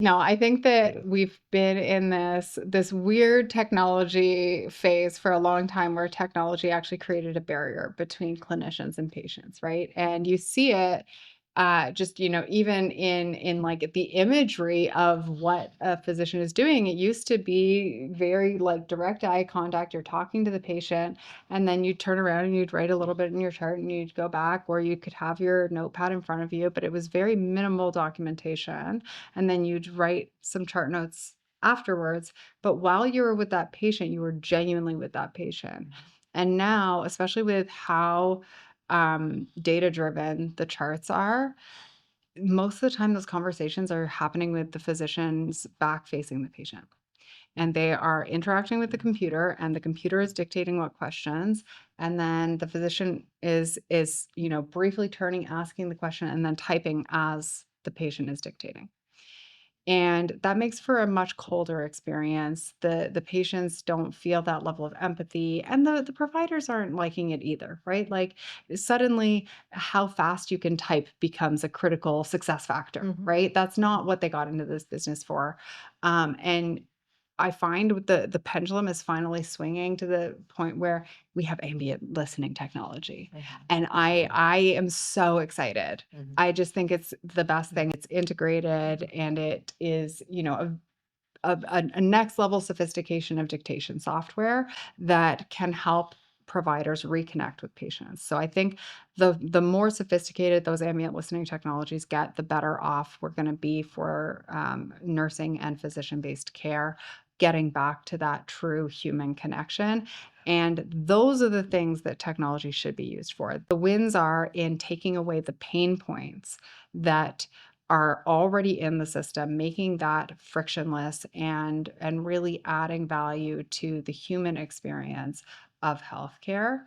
No, I think that we've been in this weird technology phase for a long time where technology actually created a barrier between clinicians and patients, right? And you see it just, even in like the imagery of what a physician is doing. It used to be very like direct eye contact. You're talking to the patient, and then you'd turn around and you'd write a little bit in your chart and you'd go back, or you could have your notepad in front of you, but it was very minimal documentation, and then you'd write some chart notes afterwards. But while you were with that patient, you were genuinely with that patient. And now, especially with how data driven the charts are, most of the time those conversations are happening with the physicians back facing the patient. And they are interacting with the computer, and the computer is dictating what questions, and then the physician is briefly turning, asking the question, and then typing as the patient is dictating. And that makes for a much colder experience. The patients don't feel that level of empathy, and the providers aren't liking it either, right? Like, suddenly how fast you can type becomes a critical success factor, Mhm. right? That's not what they got into this business for. And I find with the pendulum is finally swinging to the point where we have ambient listening technology. Mhm. And I am so excited. Mhm. I just think it's the best thing. It's integrated, and it is, a next level sophistication of dictation software that can help providers reconnect with patients. So I think the more sophisticated those ambient listening technologies get, the better off we're going to be for nursing and physician based care, getting back to that true human connection. And those are the things that technology should be used for. The wins are in taking away the pain points that are already in the system, making that frictionless and really adding value to the human experience of healthcare.